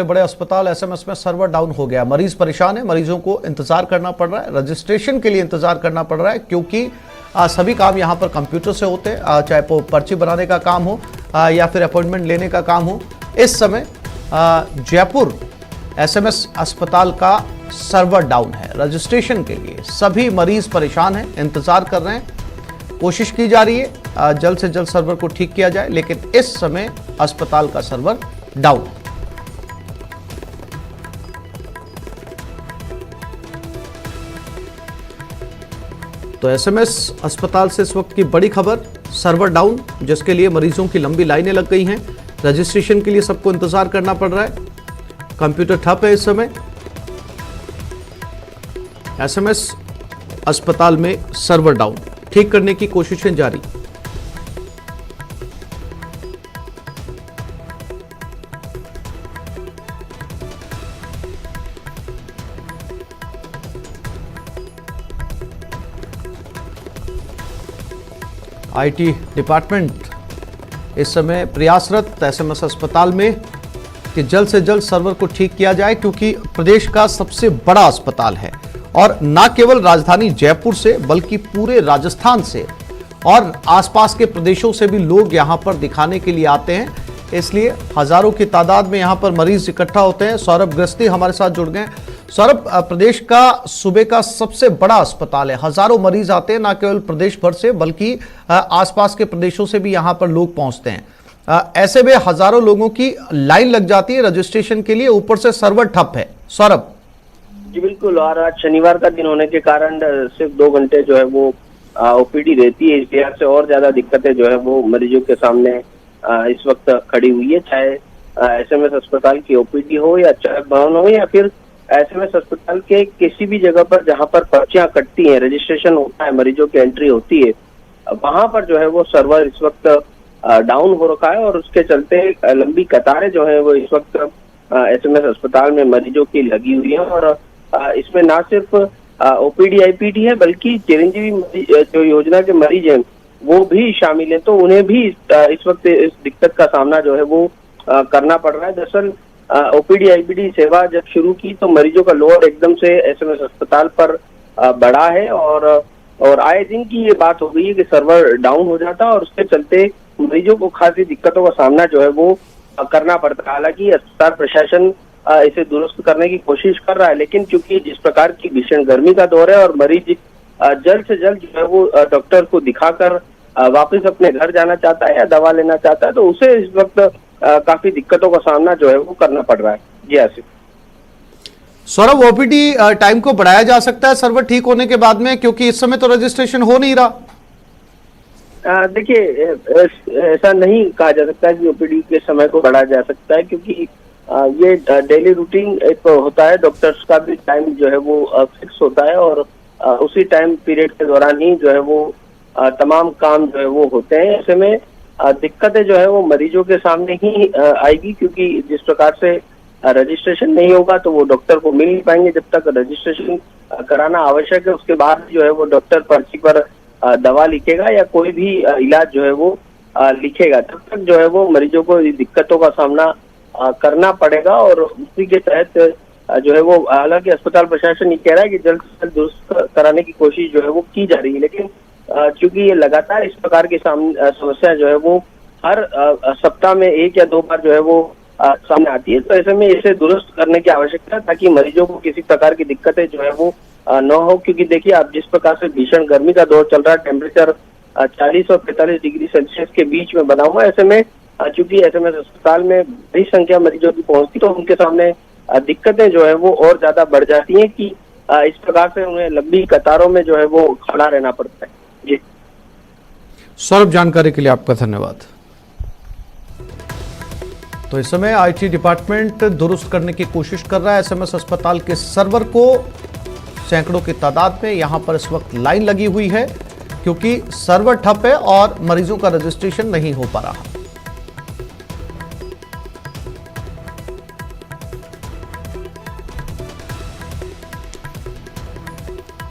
बड़े अस्पताल एसएमएस में सर्वर डाउन हो गया। मरीज परेशान है, मरीजों को इंतजार करना पड़ रहा है, रजिस्ट्रेशन के लिए इंतजार करना पड़ रहा है, क्योंकि सभी काम यहाँ पर कंप्यूटर से होते हैं, चाहे वो पर्ची बनाने का काम हो या फिर अपॉइंटमेंट लेने का काम हो। इस समय जयपुर एसएमएस अस्पताल का सर्वर डाउन है। रजिस्ट्रेशन के लिए सभी मरीज परेशान हैं, इंतजार कर रहे हैं। कोशिश की जा रही है जल्द से जल्द सर्वर को ठीक किया जाए, लेकिन इस समय अस्पताल का सर्वर डाउन है। तो एसएमएस अस्पताल से इस वक्त की बड़ी खबर, सर्वर डाउन, जिसके लिए मरीजों की लंबी लाइनें लग गई हैं। रजिस्ट्रेशन के लिए सबको इंतजार करना पड़ रहा है, कंप्यूटर ठप है इस समय। एसएमएस अस्पताल में सर्वर डाउन, ठीक करने की कोशिशें जारी। आईटी डिपार्टमेंट इस समय प्रयासरत एसएमएस अस्पताल में कि जल्द से जल्द सर्वर को ठीक किया जाए, क्योंकि प्रदेश का सबसे बड़ा अस्पताल है और न केवल राजधानी जयपुर से बल्कि पूरे राजस्थान से और आसपास के प्रदेशों से भी लोग यहां पर दिखाने के लिए आते हैं। इसलिए हजारों की तादाद में यहां पर मरीज इकट्ठा होते हैं। सौरभ गृहस्थी हमारे साथ जुड़ गए। सौरभ, प्रदेश का सूबे का सबसे बड़ा अस्पताल है, हजारों मरीज आते हैं, न केवल प्रदेश भर से बल्कि आसपास के प्रदेशों से भी यहां पर लोग पहुंचते हैं। ऐसे में हजारों लोगों की लाइन लग जाती है रजिस्ट्रेशन के लिए, ऊपर से सर्वर ठप है। सौरभ जी बिल्कुल, और आज शनिवार का दिन होने के कारण सिर्फ 2 घंटे जो है वो ओपीडी रहती है, इस लिहाज से और ज्यादा दिक्कतें जो है वो मरीजों के सामने इस वक्त खड़ी हुई है। चाहे एसएमएस अस्पताल की ओपीडी हो या चरक भवन हो या फिर एसएमएस अस्पताल के किसी भी जगह पर जहां पर पर्चियां कटती हैं, रजिस्ट्रेशन होता है, मरीजों की एंट्री होती है, वहां पर जो है वो सर्वर इस वक्त डाउन हो रखा है और उसके चलते लंबी कतारें जो है वो इस वक्त एसएमएस अस्पताल में मरीजों की लगी हुई है। और इसमें ना सिर्फ ओपीडी आईपीडी है बल्कि चिरंजीवी जो योजना के मरीज हैं वो भी शामिल हैं, तो उन्हें भी इस वक्त इस दिक्कत का सामना जो है वो करना पड़ रहा है। दरअसल ओपीडी आईपीडी सेवा जब शुरू की तो मरीजों का लोड एकदम से एसएमएस अस्पताल पर बढ़ा है और आए दिन की ये बात हो गई है कि सर्वर डाउन हो जाता है और उसके चलते मरीजों को खासी दिक्कतों का सामना जो है वो करना पड़ता है। हालांकि अस्पताल प्रशासन इसे दुरुस्त करने की कोशिश कर रहा है, लेकिन चूंकि जिस प्रकार की भीषण गर्मी का दौर है और मरीज जल्द से जल्द जो है वो डॉक्टर को दिखाकर वापस अपने घर जाना चाहता है या दवा लेना चाहता है, तो उसे इस वक्त काफी दिक्कतों का सामना जो है वो करना पड़ रहा है। जी आसिफ। सौरभ, ओपीडी टाइम को बढ़ाया जा सकता है सर्वर ठीक होने के बाद में, क्योंकि इस समय तो रजिस्ट्रेशन हो नहीं रहा। देखिए, ऐसा नहीं कहा जा सकता कि ओपीडी के समय को बढ़ाया जा सकता है, क्योंकि ये डेली रूटीन एक होता है, डॉक्टर्स का भी टाइम जो है वो फिक्स होता है और उसी टाइम पीरियड के दौरान ही जो है वो तमाम काम जो है वो होते हैं। ऐसे में दिक्कतें जो है वो मरीजों के सामने ही आएगी, क्योंकि जिस प्रकार से रजिस्ट्रेशन नहीं होगा तो वो डॉक्टर को मिल नहीं पाएंगे। जब तक रजिस्ट्रेशन कराना आवश्यक है उसके बाद जो है वो डॉक्टर पर्ची पर दवा लिखेगा या कोई भी इलाज जो है वो लिखेगा, तब तक जो है वो मरीजों को दिक्कतों का सामना करना पड़ेगा। और उसी के तहत जो है वो, हालांकि अस्पताल प्रशासन ये कह रहा है कि जल्द से जल्द दुरुस्त कराने की कोशिश जो है वो की जा रही है, लेकिन चूंकि ये लगातार इस प्रकार की समस्या जो है वो हर सप्ताह में 1 या 2 बार जो है वो सामने आती है, तो ऐसे में इसे दुरुस्त करने की आवश्यकता है ताकि मरीजों को किसी प्रकार की दिक्कतें जो है वो न हो। क्योंकि देखिए, आप जिस प्रकार से भीषण गर्मी का दौर चल रहा है, टेम्परेचर 40 और 45 डिग्री सेल्सियस के बीच में बना हुआ है, ऐसे में चूंकि एसएमएस अस्पताल में बड़ी संख्या मरीजों की पहुंचती तो उनके सामने दिक्कतें जो है वो और ज्यादा बढ़ जाती हैं कि इस प्रकार से उन्हें लंबी कतारों में जो है वो खड़ा रहना पड़ता है। जी सौरभ, जानकारी के लिए आपका धन्यवाद। तो इस समय आईटी डिपार्टमेंट दुरुस्त करने की कोशिश कर रहा है एसएमएस अस्पताल के सर्वर को। सैकड़ों की तादाद में यहां पर इस वक्त लाइन लगी हुई है, क्योंकि सर्वर ठप है और मरीजों का रजिस्ट्रेशन नहीं हो पा रहा।